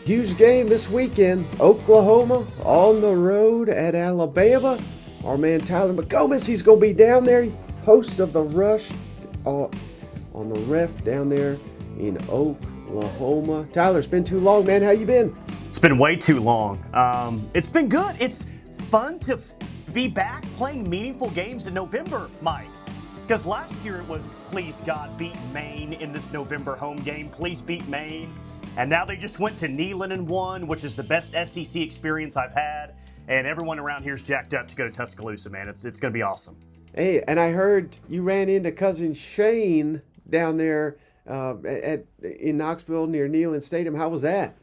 Huge game this weekend. Oklahoma on the road at Alabama. Our man Tyler McComas, he's going to be down there, host of The Rush on the ref down there in Oklahoma. Tyler, it's been too long, man. How you been? It's been way too long. It's been good. It's fun to be back playing meaningful games in November, Mike. Because last year it was, please God, beat Maine in this November home game. Please beat Maine. And now they just went to Neyland and won, which is the best SEC experience I've had. And everyone around here is jacked up to go to Tuscaloosa, man. It's going to be awesome. Hey, and I heard you ran into cousin Shane down there in Knoxville near Neyland Stadium. How was that?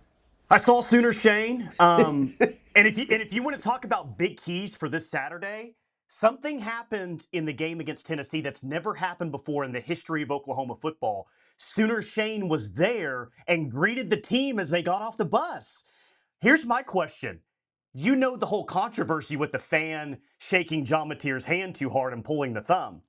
I saw Sooner Shane. And if you want to talk about big keys for this Saturday, something happened in the game against Tennessee that's never happened before in the history of Oklahoma football. Sooner Shane was there and greeted the team as they got off the bus. Here's my question. You know the whole controversy with the fan shaking John Mateer's hand too hard and pulling the thumb.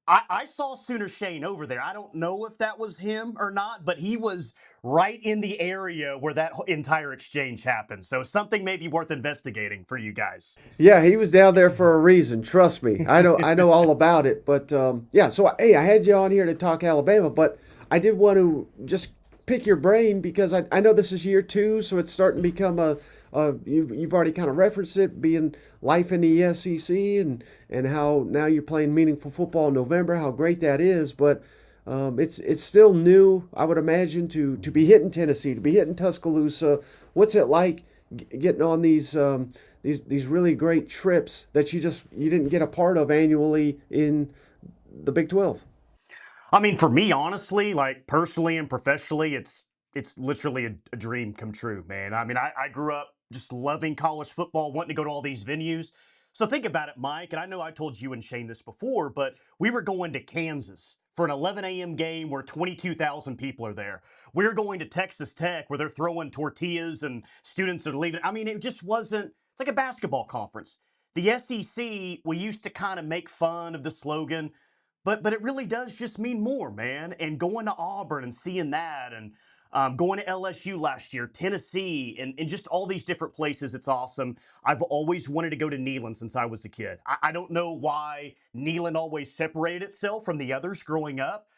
I saw Sooner Shane over there. I don't know if that was him or not, but he was right in the area where that entire exchange happened. So something may be worth investigating for you guys. Yeah, he was down there for a reason. Trust me, I know all about it. But yeah, so hey, I had you on here to talk Alabama, but I did want to just pick your brain because I know this is year two, so it's starting to become you've already kind of referenced it being life in the SEC and how now you're playing meaningful football in November, how great that is, but. It's still new, I would imagine, to be hitting Tennessee, to be hitting Tuscaloosa. What's it like getting on these really great trips that you didn't get a part of annually in the Big 12? I mean, for me, honestly, like personally and professionally, it's literally a dream come true, man. I mean, I grew up just loving college football, wanting to go to all these venues. So think about it, Mike, and I know I told you and Shane this before, but we were going to Kansas for an 11 a.m. game where 22,000 people are there. We were going to Texas Tech where they're throwing tortillas and students are leaving. I mean, it just wasn't, it's like a basketball conference. The SEC, we used to kind of make fun of the slogan, but it really does just mean more, man. And going to Auburn and seeing that, and going to LSU last year, Tennessee, and just all these different places, it's awesome. I've always wanted to go to Neyland since I was a kid. I don't know why Neyland always separated itself from the others growing up,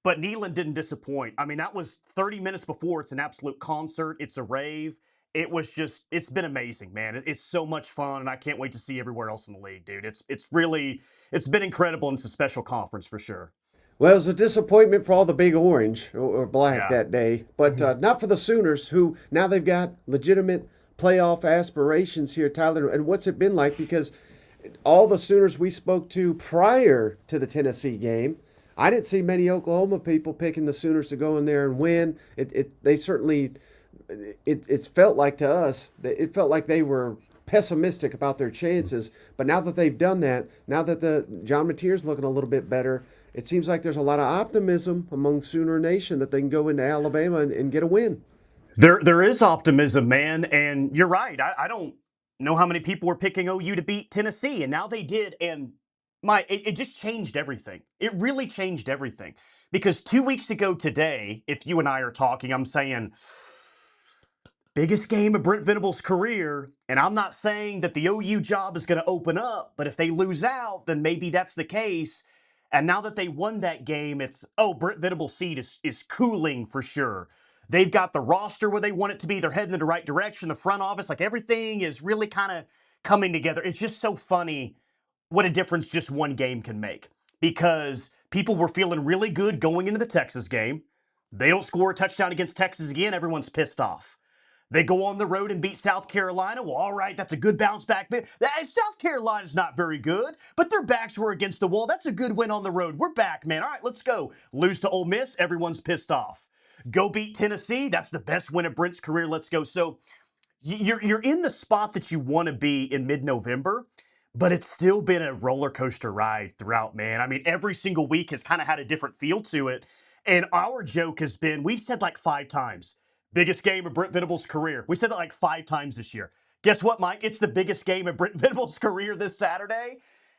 but Neyland didn't disappoint. I mean, that was 30 minutes before. It's an absolute concert. It's a rave. It was just, it's been amazing, man. It's so much fun, and I can't wait to see everywhere else in the league, dude. It's really, it's been incredible, and it's a special conference for sure. Well, it was a disappointment for all the Big Orange or Black Yeah. that day, but not for the Sooners, who now they've got legitimate playoff aspirations here, Tyler. And what's it been like? Because all the Sooners we spoke to prior to the Tennessee game, I didn't see many Oklahoma people picking the Sooners to go in there and win. They certainly, it's felt like to us, it felt like they were pessimistic about their chances. But now that they've done that, now that the John Mateer's looking a little bit better, it seems like there's a lot of optimism among Sooner Nation that they can go into Alabama and get a win. There is optimism, man, and you're right. I don't know how many people were picking OU to beat Tennessee, and now they did, and it just changed everything. It really changed everything. Because 2 weeks ago today, if you and I are talking, I'm saying biggest game of Brent Venables' career, and I'm not saying that the OU job is going to open up, but if they lose out, then maybe that's the case. And now that they won that game, it's, oh, Brent Venables' seat is cooling for sure. They've got the roster where they want it to be. They're heading in the right direction. The front office, like everything is really kind of coming together. It's just so funny what a difference just one game can make, because people were feeling really good going into the Texas game. They don't score a touchdown against Texas again. Everyone's pissed off. They go on the road and beat South Carolina. Well, all right, that's a good bounce back. South Carolina's not very good, but their backs were against the wall. That's a good win on the road. We're back, man. All right, let's go. Lose to Ole Miss. Everyone's pissed off. Go beat Tennessee. That's the best win of Brent's career. Let's go. So you're in the spot that you want to be in mid-November, but it's still been a roller coaster ride throughout, man. I mean, every single week has kind of had a different feel to it. And our joke has been, we've said like 5 times, biggest game of Brent Venables' career. We said that like 5 times this year. Guess what, Mike? It's the biggest game of Brent Venables' career this Saturday.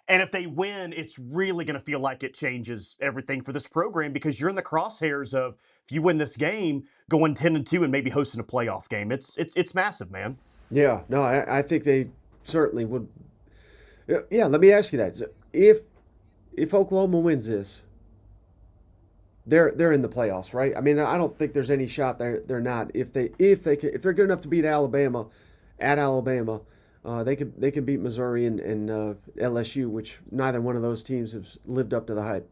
And if they win, it's really going to feel like it changes everything for this program because you're in the crosshairs of if you win this game, going 10-2 and maybe hosting a playoff game. It's massive, man. Yeah, no, I think they certainly would. Yeah, let me ask you that. If Oklahoma wins this, they're in the playoffs, right? I mean, I don't think there's any shot they're not. If they're good enough to beat Alabama at Alabama, they can beat Missouri and LSU, which neither one of those teams has lived up to the hype.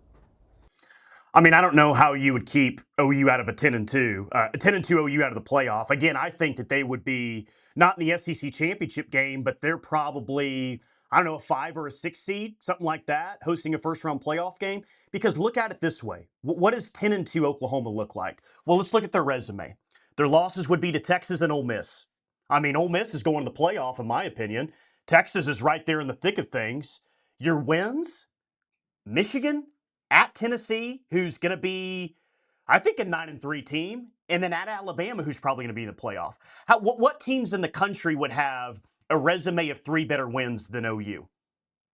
I mean, I don't know how you would keep OU out of a 10-2, 10-2 OU out of the playoff. Again, I think that they would be not in the SEC championship game, but they're probably, I don't know, a 5 or a 6 seed, something like that, hosting a first round playoff game. Because look at it this way: what does 10-2 Oklahoma look like? Well, let's look at their resume. Their losses would be to Texas and Ole Miss. I mean, Ole Miss is going to the playoff, in my opinion. Texas is right there in the thick of things. Your wins: Michigan, at Tennessee, who's going to be, I think, a 9-3 team, and then at Alabama, who's probably going to be in the playoff. What teams in the country would have a resume of 3 better wins than OU?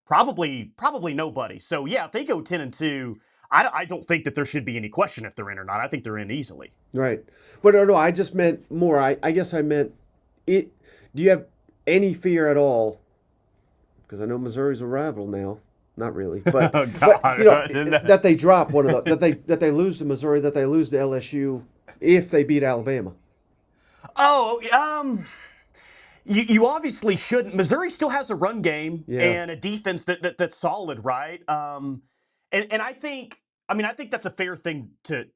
Probably nobody. So yeah, if they go 10-2, I don't think that there should be any question if they're in or not. I think they're in easily. Right. But no, I just meant more. I guess I meant it. Do you have any fear at all? Because I know Missouri's a rival now. Not really, but, Oh, God. but that they drop one of the that they lose to Missouri, that they lose to LSU if they beat Alabama. Oh, you obviously shouldn't. Missouri still has a run game Yeah. and a defense that's solid, right? And I think that's a fair thing to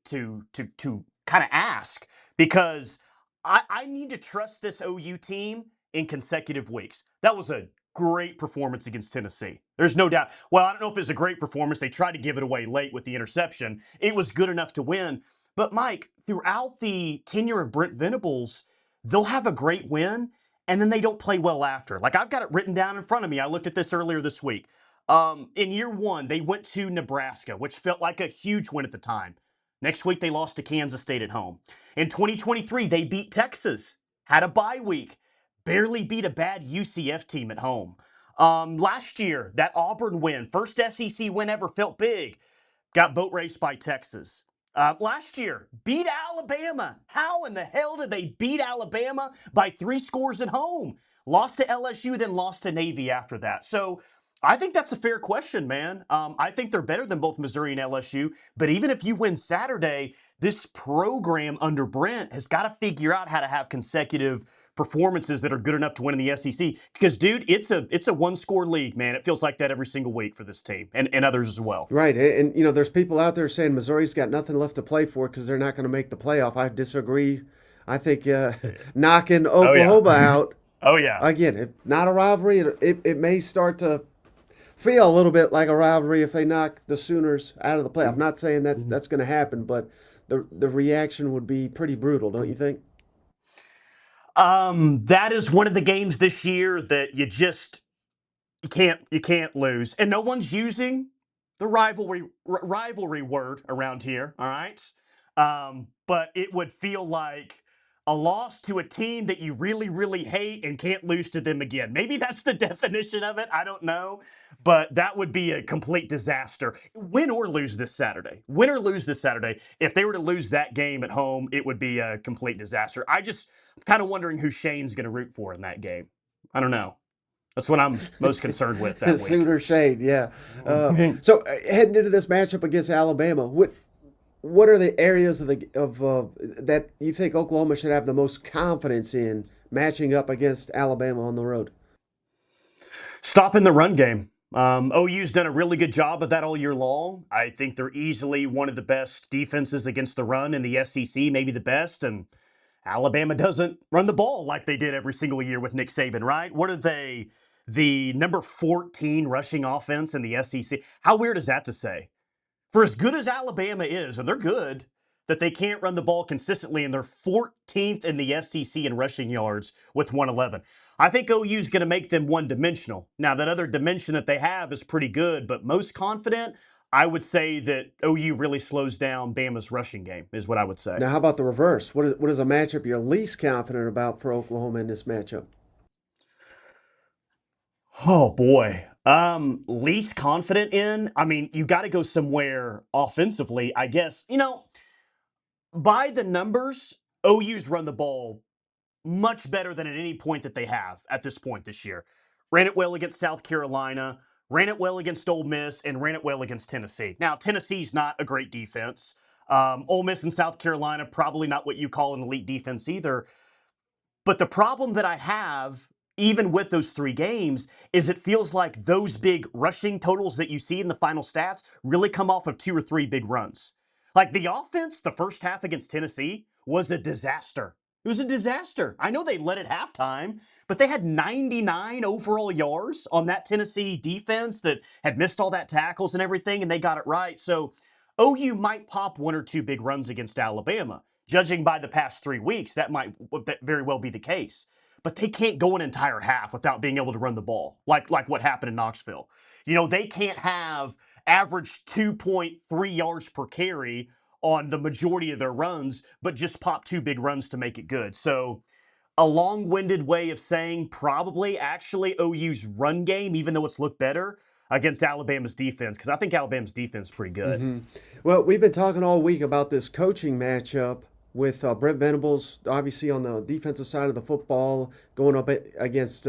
kind of ask because I need to trust this OU team in consecutive weeks. That was a great performance against Tennessee. There's no doubt. Well, I don't know if it was a great performance. They tried to give it away late with the interception. It was good enough to win. But Mike, throughout the tenure of Brent Venables, they'll have a great win and then they don't play well after. Like I've got it written down in front of me. I looked at this earlier this week. In year 1, they went to Nebraska, which felt like a huge win at the time. Next week, they lost to Kansas State at home. In 2023, they beat Texas, had a bye week, barely beat a bad UCF team at home. Last year, that Auburn win, first SEC win ever, felt big. Got boat raced by Texas. Last year, beat Alabama. How in the hell did they beat Alabama by 3 scores at home? Lost to LSU, then lost to Navy after that. So I think that's a fair question, man. I think they're better than both Missouri and LSU. But even if you win Saturday, this program under Brent has got to figure out how to have consecutive performances that are good enough to win in the SEC. Because, dude, it's a one-score league, man. It feels like that every single week for this team and others as well. Right, and there's people out there saying Missouri's got nothing left to play for because they're not going to make the playoff. I disagree. I think knocking Oklahoma out. Oh yeah. Again, if not a rivalry, it may start to feel a little bit like a rivalry if they knock the Sooners out of the playoff. I'm not saying that's going to happen, but the reaction would be pretty brutal, don't you think? That is one of the games this year that you can't lose, and no one's using the rivalry word around here. All right, but it would feel like a loss to a team that you really, really hate and can't lose to them again. Maybe that's the definition of it. I don't know, but that would be a complete disaster. Win or lose this Saturday. Win or lose this Saturday. If they were to lose that game at home, it would be a complete disaster. I'm kind of wondering who Shane's going to root for in that game. I don't know. That's what I'm most concerned with that week. Sooner Shane, yeah. So heading into this matchup against Alabama, what are the areas of that you think Oklahoma should have the most confidence in matching up against Alabama on the road? Stopping the run game. OU's done a really good job of that all year long. I think they're easily one of the best defenses against the run in the SEC, maybe the best. And Alabama doesn't run the ball like they did every single year with Nick Saban, right? What are they? The number 14 rushing offense in the SEC. How weird is that to say? For as good as Alabama is, and they're good, that they can't run the ball consistently, and they're 14th in the SEC in rushing yards with 111. I think OU's going to make them one-dimensional. Now, that other dimension that they have is pretty good, but most confident, I would say that OU really slows down Bama's rushing game, is what I would say. Now, how about the reverse? What is a matchup you're least confident about for Oklahoma in this matchup? Oh, boy. Least confident in? I mean, you got to go somewhere offensively, I guess. By the numbers, OU's run the ball much better than at any point that they have at this point this year. Ran it well against South Carolina, ran it well against Ole Miss, and ran it well against Tennessee. Now, Tennessee's not a great defense. Ole Miss and South Carolina, probably not what you call an elite defense either. But the problem that I have, even with those three games, is it feels like those big rushing totals that you see in the final stats really come off of two or three big runs. Like the offense, the first half against Tennessee was a disaster. It was a disaster. I know they led at halftime, but they had 99 overall yards on that Tennessee defense that had missed all that tackles and everything, and they got it right. So OU might pop one or two big runs against Alabama. Judging by the past 3 weeks, that might very well be the case. But they can't go an entire half without being able to run the ball, like what happened in Knoxville. They can't have average 2.3 yards per carry on the majority of their runs, but just pop two big runs to make it good. So a long-winded way of saying probably actually OU's run game, even though it's looked better against Alabama's defense, because I think Alabama's defense is pretty good. Mm-hmm. Well, we've been talking all week about this coaching matchup with Brent Venables, obviously on the defensive side of the football, going up against,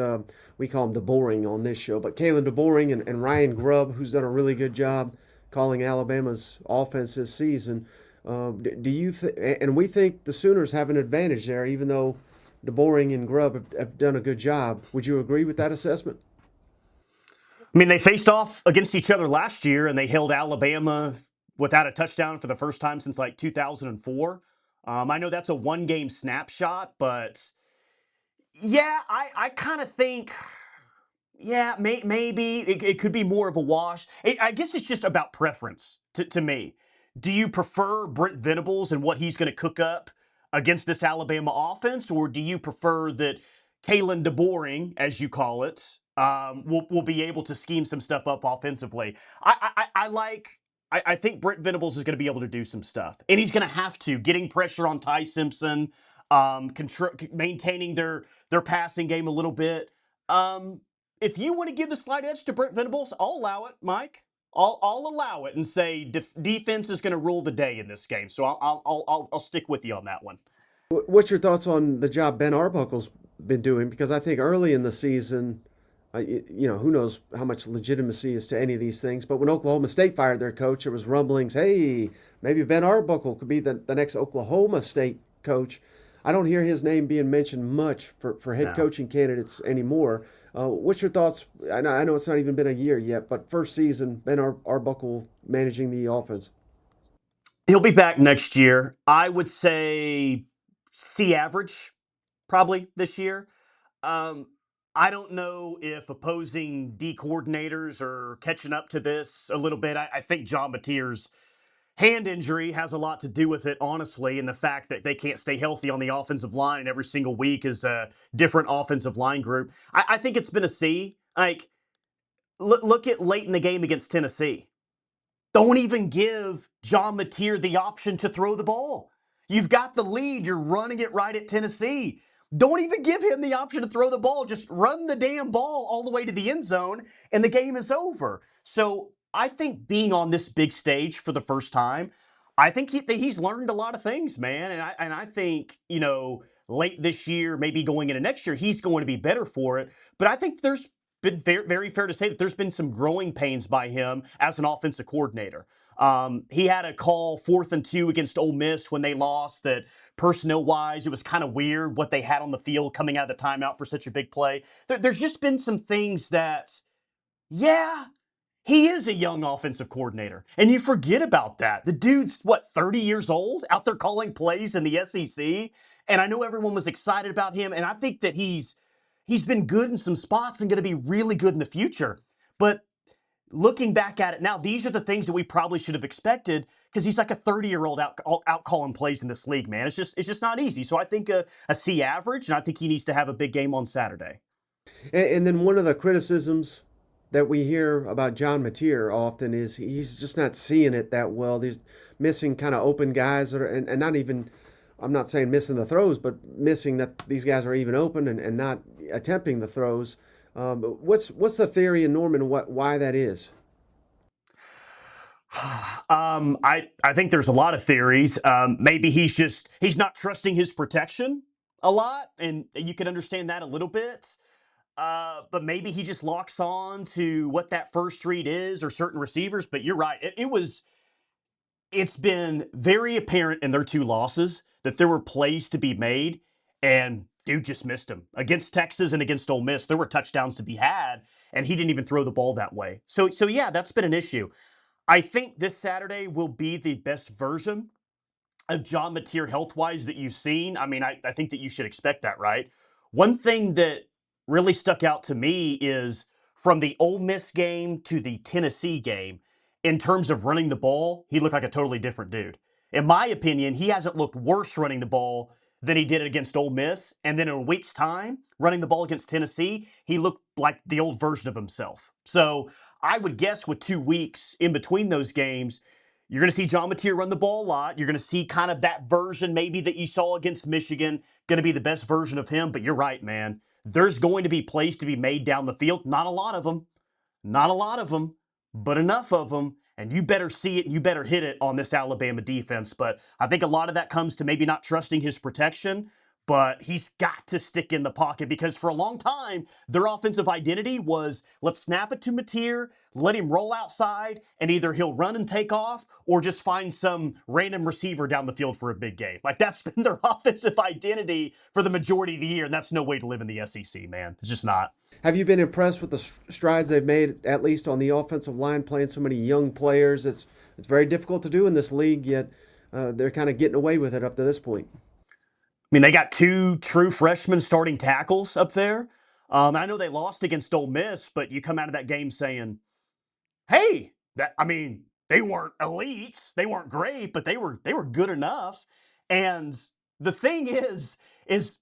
we call him DeBoring on this show, but Kalen DeBoring and Ryan Grubb, who's done a really good job calling Alabama's offense this season. Do you and we think the Sooners have an advantage there, even though DeBoring and Grubb have done a good job. Would you agree with that assessment? I mean, they faced off against each other last year, and they held Alabama without a touchdown for the first time since like 2004. I know that's a one-game snapshot, but yeah, I kind of think, yeah, maybe it could be more of a wash. I guess it's just about preference to me. Do you prefer Brent Venables and what he's going to cook up against this Alabama offense, or do you prefer that Kalen DeBoring, as you call it, will be able to scheme some stuff up offensively? I think Brent Venables is going to be able to do some stuff, and he's going to have to getting pressure on Ty Simpson, maintaining their passing game a little bit. If you want to give the slight edge to Brent Venables, I'll allow it, Mike. I'll allow it and say defense is going to rule the day in this game. So I'll stick with you on that one. What's your thoughts on the job Ben Arbuckle's been doing? Because I think early in the season, who knows how much legitimacy is to any of these things. But when Oklahoma State fired their coach, there was rumblings, hey, maybe Ben Arbuckle could be the next Oklahoma State coach. I don't hear his name being mentioned much for head coaching candidates anymore. What's your thoughts? I know it's not even been a year yet, but first season, Ben Arbuckle managing the offense. He'll be back next year. I would say C average probably this year. I don't know if opposing D coordinators are catching up to this a little bit. I think John Mateer's hand injury has a lot to do with it, honestly, and the fact that they can't stay healthy on the offensive line and every single week is a different offensive line group. I think it's been a C. Like, look at late in the game against Tennessee. Don't even give John Mateer the option to throw the ball. You've got the lead. You're running it right at Tennessee. Don't even give him the option to throw the ball. Just run the damn ball all the way to the end zone, and the game is over. So I think being on this big stage for the first time, I think he's learned a lot of things, man. And I think, late this year, maybe going into next year, he's going to be better for it. But I think there's been very fair to say that there's been some growing pains by him as an offensive coordinator. He had a call 4th and 2 against Ole Miss when they lost that personnel-wise, it was kind of weird what they had on the field coming out of the timeout for such a big play. There's just been some things that, yeah, he is a young offensive coordinator. And you forget about that. The dude's, 30 years old out there calling plays in the SEC? And I know everyone was excited about him, and I think that he's been good in some spots and going to be really good in the future. But looking back at it now, these are the things that we probably should have expected because he's like a 30-year-old out calling plays in this league, man. It's just not easy. So I think a C average, and I think he needs to have a big game on Saturday. And then one of the criticisms that we hear about John Mateer often is he's just not seeing it that well. There's missing kind of open guys that are, and not even, I'm not saying missing the throws, but missing that these guys are even open and not attempting the throws. What's the theory in Norman? Why that is? I think there's a lot of theories. Maybe he's not trusting his protection a lot, and you can understand that a little bit. But maybe he just locks on to what that first read is or certain receivers. But you're right. It's been very apparent in their two losses that there were plays to be made, and dude just missed them. Against Texas and against Ole Miss, there were touchdowns to be had, and he didn't even throw the ball that way. So yeah, that's been an issue. I think this Saturday will be the best version of John Mateer health wise that you've seen. I mean, I think that you should expect that, right? One thing that really stuck out to me is from the Ole Miss game to the Tennessee game, in terms of running the ball, he looked like a totally different dude. In my opinion, he hasn't looked worse running the ball than he did against Ole Miss. And then in a week's time, running the ball against Tennessee, he looked like the old version of himself. So I would guess with 2 weeks in between those games, you're going to see John Mateer run the ball a lot. You're going to see kind of that version maybe that you saw against Michigan, going to be the best version of him. But you're right, man. There's going to be plays to be made down the field. Not a lot of them. Not a lot of them, but enough of them. And you better see it and you better hit it on this Alabama defense. But I think a lot of that comes to maybe not trusting his protection, but he's got to stick in the pocket because for a long time, their offensive identity was let's snap it to Mateer, let him roll outside, and either he'll run and take off or just find some random receiver down the field for a big game. Like that's been their offensive identity for the majority of the year, and that's no way to live in the SEC, man. It's just not. Have you been impressed with the strides they've made, at least on the offensive line, playing so many young players? It's very difficult to do in this league, yet they're kind of getting away with it up to this point. I mean, they got two true freshman starting tackles up there. I know they lost against Ole Miss, but you come out of that game saying, "Hey, they weren't elites, they weren't great, but they were good enough." And the thing is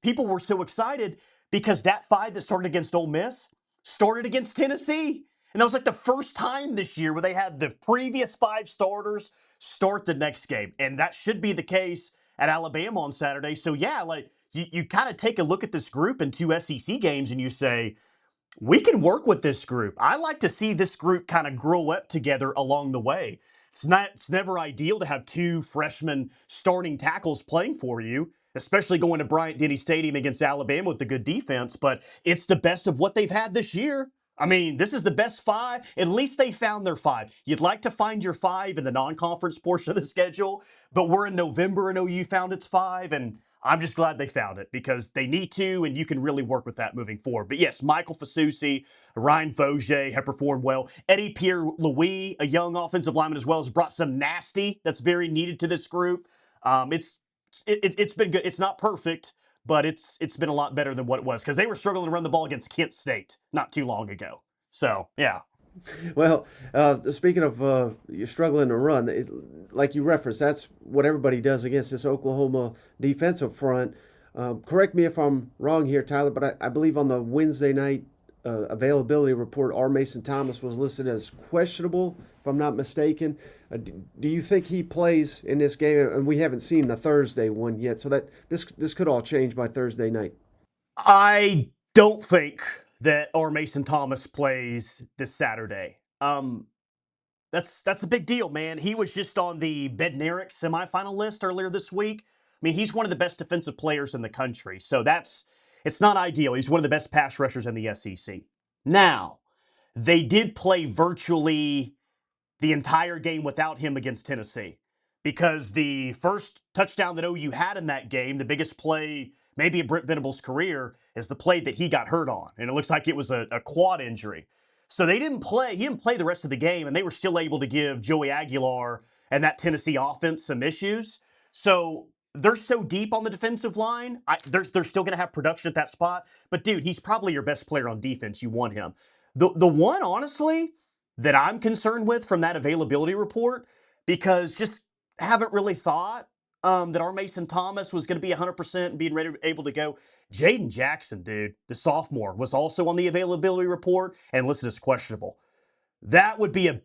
people were so excited because that five that started against Ole Miss started against Tennessee. And that was like the first time this year where they had the previous five starters start the next game. And that should be the case at Alabama on Saturday. So yeah, like you kind of take a look at this group in two SEC games and you say, we can work with this group. I like to see this group kind of grow up together along the way. It's never ideal to have two freshmen starting tackles playing for you, especially going to Bryant-Denny Stadium against Alabama with the good defense, but it's the best of what they've had this year. I mean, this is the best five. At least they found their five. You'd like to find your five in the non-conference portion of the schedule, but we're in November and OU found its five, and I'm just glad they found it because they need to, and you can really work with that moving forward. But yes, Michael Fasusi, Ryan Foje have performed well. Eddie Pierre-Louis, a young offensive lineman as well, has brought some nasty that's very needed to this group. It's been good. It's not perfect, but it's been a lot better than what it was because they were struggling to run the ball against Kent State not too long ago. So yeah. Well, speaking of you're struggling to run, like you referenced, that's what everybody does against this Oklahoma defensive front. Correct me if I'm wrong here, Tyler, but I believe on the Wednesday night availability report, R. Mason Thomas was listed as questionable, if I'm not mistaken. Do you think he plays in this game? And we haven't seen the Thursday one yet, so that this could all change by Thursday night. I don't think that R. Mason Thomas plays this Saturday. That's a big deal, man. He was just on the Bednarik semifinal list earlier this week. I mean, he's one of the best defensive players in the country, so it's not ideal. He's one of the best pass rushers in the SEC. Now, they did play virtually the entire game without him against Tennessee because the first touchdown that OU had in that game, the biggest play maybe in Brent Venable's career, is the play that he got hurt on. And it looks like it was a quad injury. So they didn't play. He didn't play the rest of the game, and they were still able to give Joey Aguilar and that Tennessee offense some issues. So they're so deep on the defensive line. They're still going to have production at that spot. But dude, he's probably your best player on defense. You want him. The one, honestly, that I'm concerned with from that availability report, because just haven't really thought that our Mason Thomas was going to be 100% and being ready, able to go. Jaden Jackson, dude, the sophomore, was also on the availability report and listed as questionable. That would be a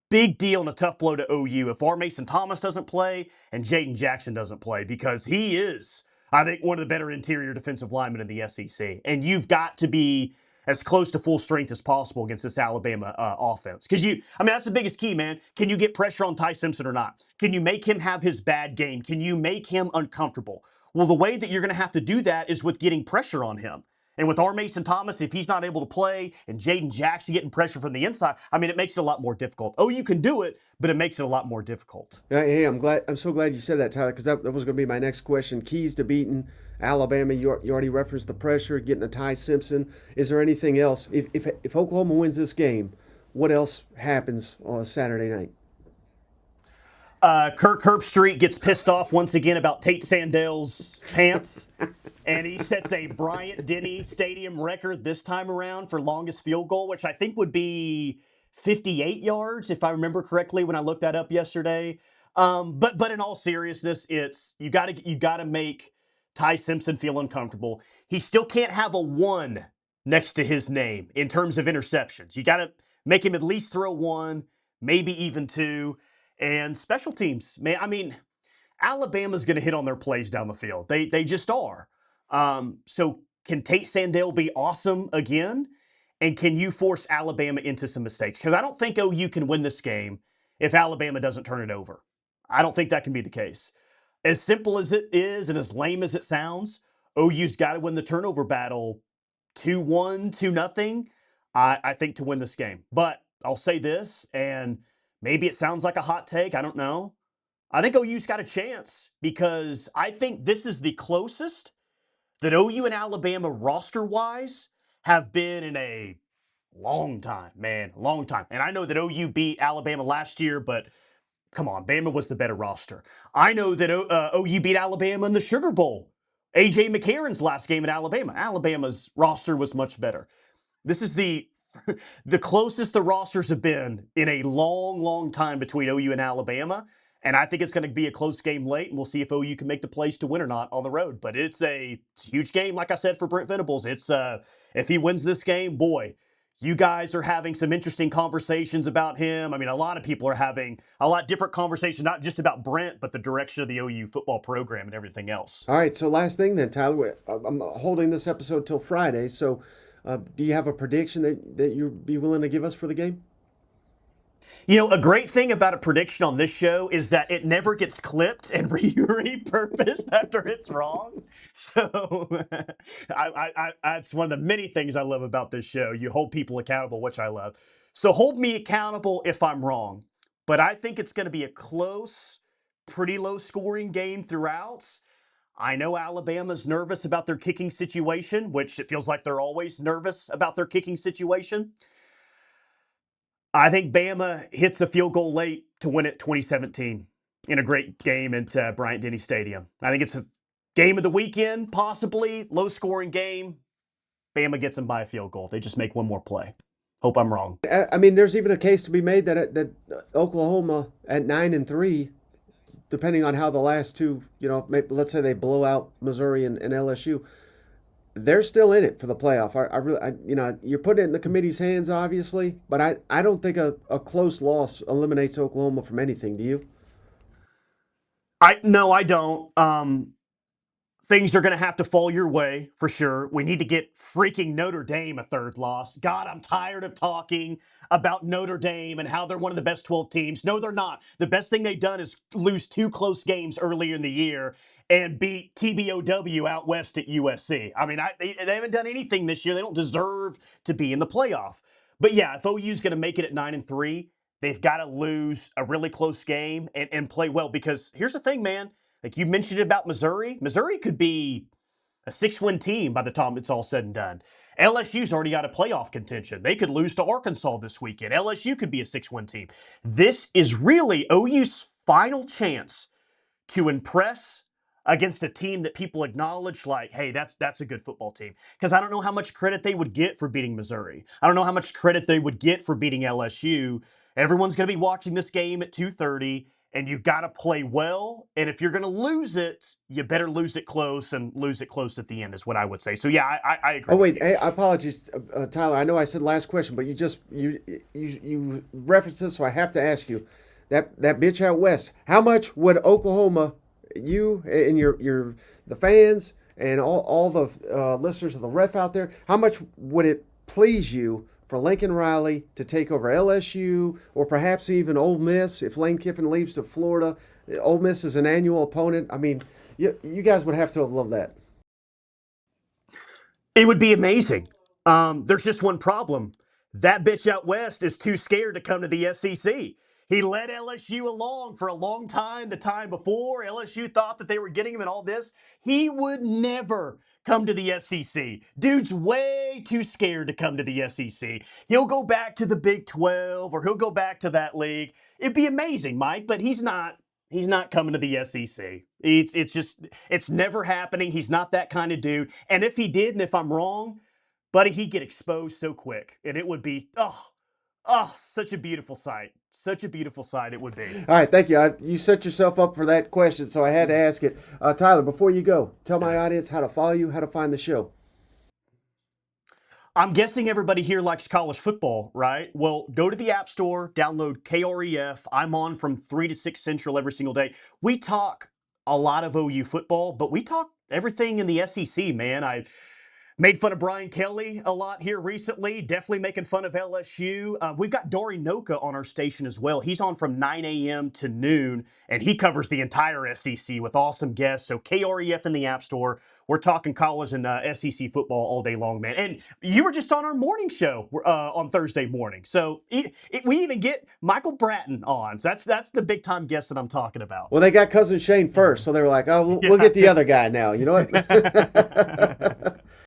big deal and a tough blow to OU if our Mason Thomas doesn't play and Jaden Jackson doesn't play, because he is, I think, one of the better interior defensive linemen in the SEC. And you've got to be as close to full strength as possible against this Alabama offense. Because that's the biggest key, man. Can you get pressure on Ty Simpson or not? Can you make him have his bad game? Can you make him uncomfortable? Well, the way that you're going to have to do that is with getting pressure on him. And with R. Mason Thomas, if he's not able to play, and Jaden Jackson getting pressure from the inside, it makes it a lot more difficult. You can do it, but it makes it a lot more difficult. Hey, I'm so glad you said that, Tyler, because that was going to be my next question. Keys to beating Alabama. You already referenced the pressure, getting a Ty Simpson. Is there anything else? If Oklahoma wins this game, what else happens on Saturday night? Kirk Herbstreit gets pissed off once again about Tate Sandel's pants, and he sets a Bryant-Denny Stadium record this time around for longest field goal, which I think would be 58 yards, if I remember correctly when I looked that up yesterday. But in all seriousness, it's you gotta make Ty Simpson feel uncomfortable. He still can't have a 1 next to his name in terms of interceptions. You gotta make him at least throw 1, maybe even 2. And special teams, man, Alabama's going to hit on their plays down the field. They just are. So can Tate Sandell be awesome again? And can you force Alabama into some mistakes? Because I don't think OU can win this game if Alabama doesn't turn it over. I don't think that can be the case. As simple as it is and as lame as it sounds, OU's got to win the turnover battle 2-1, 2-0, I think, to win this game. But I'll say this, and maybe it sounds like a hot take. I don't know. I think OU's got a chance because I think this is the closest that OU and Alabama roster-wise have been in a long time, man. Long time. And I know that OU beat Alabama last year, but come on, Bama was the better roster. I know that OU beat Alabama in the Sugar Bowl. A.J. McCarron's last game at Alabama. Alabama's roster was much better. This is the closest the rosters have been in a long, long time between OU and Alabama. And I think it's going to be a close game late, and we'll see if OU can make the plays to win or not on the road. But it's a huge game, like I said, for Brent Venables. It's if he wins this game, boy, you guys are having some interesting conversations about him. A lot of people are having a lot different conversations, not just about Brent, but the direction of the OU football program and everything else. All right, so last thing then, Tyler. I'm holding this episode till Friday, so do you have a prediction that you'd be willing to give us for the game? A great thing about a prediction on this show is that it never gets clipped and repurposed after it's wrong. So that's one of the many things I love about this show. You hold people accountable, which I love. So hold me accountable if I'm wrong. But I think it's going to be a close, pretty low-scoring game throughout. I know Alabama's nervous about their kicking situation, which it feels like they're always nervous about their kicking situation. I think Bama hits a field goal late to win it 2017 in a great game at Bryant-Denny Stadium. I think it's a game of the weekend, possibly. Low-scoring game. Bama gets them by a field goal. They just make one more play. Hope I'm wrong. There's even a case to be made that Oklahoma at 9-3, depending on how the last two, let's say they blow out Missouri and LSU, they're still in it for the playoff. You're putting it in the committee's hands, obviously, but I don't think a close loss eliminates Oklahoma from anything. Do you? No, I don't. Things are going to have to fall your way for sure. We need to get freaking Notre Dame a third loss. God, I'm tired of talking about Notre Dame and how they're one of the best 12 teams. No, they're not. The best thing they've done is lose 2 close games earlier in the year and beat TBOW out west at USC. They haven't done anything this year. They don't deserve to be in the playoff. But yeah, if OU's going to make it at 9-3, they've got to lose a really close game and play well. Because here's the thing, man. Like you mentioned about Missouri. Missouri could be a 6-win team by the time it's all said and done. LSU's already got a playoff contention. They could lose to Arkansas this weekend. LSU could be a 6-win team. This is really OU's final chance to impress against a team that people acknowledge like, hey, that's a good football team. Because I don't know how much credit they would get for beating Missouri. I don't know how much credit they would get for beating LSU. Everyone's going to be watching this game at 2:30. And you've got to play well. And if you're going to lose it, you better lose it close and lose it close at the end is what I would say. So, yeah, I agree. Oh, wait. Hey, apologies, Tyler. I know I said last question, but you referenced this, so I have to ask you. That bitch out west, how much would Oklahoma, you and the fans and all the listeners of the ref out there, how much would it please you for Lincoln Riley to take over LSU or perhaps even Ole Miss if Lane Kiffin leaves to Florida? Ole Miss is an annual opponent. I mean, you guys would have to have loved that. It would be amazing. There's just one problem. That bitch out west is too scared to come to the SEC. He led LSU along for a long time. The time before, LSU thought that they were getting him and all this. He would never come to the SEC. Dude's way too scared to come to the SEC. He'll go back to the Big 12 or he'll go back to that league. It'd be amazing, Mike, but he's not. He's not coming to the SEC. It's never happening. He's not that kind of dude. And if he did, and if I'm wrong, buddy, he'd get exposed so quick. And it would be, such a beautiful sight. Such a beautiful sight it would be. All right, thank you. You set yourself up for that question, so I had to ask it. Tyler, before you go, tell my audience how to follow you, how to find the show. I'm guessing everybody here likes college football, right? Well, go to the App Store, download KREF. I'm on from 3 to 6 Central every single day. We talk a lot of OU football, but we talk everything in the SEC, man. I've made fun of Brian Kelly a lot here recently, definitely making fun of LSU. We've got Dory Noka on our station as well. He's on from 9 a.m. to noon, and he covers the entire SEC with awesome guests. So KREF in the App Store. We're talking college and SEC football all day long, man. And you were just on our morning show on Thursday morning. So we even get Michael Bratton on. So that's the big-time guest that I'm talking about. Well, they got Cousin Shane first, so they were like, oh, we'll get the other guy now. You know what?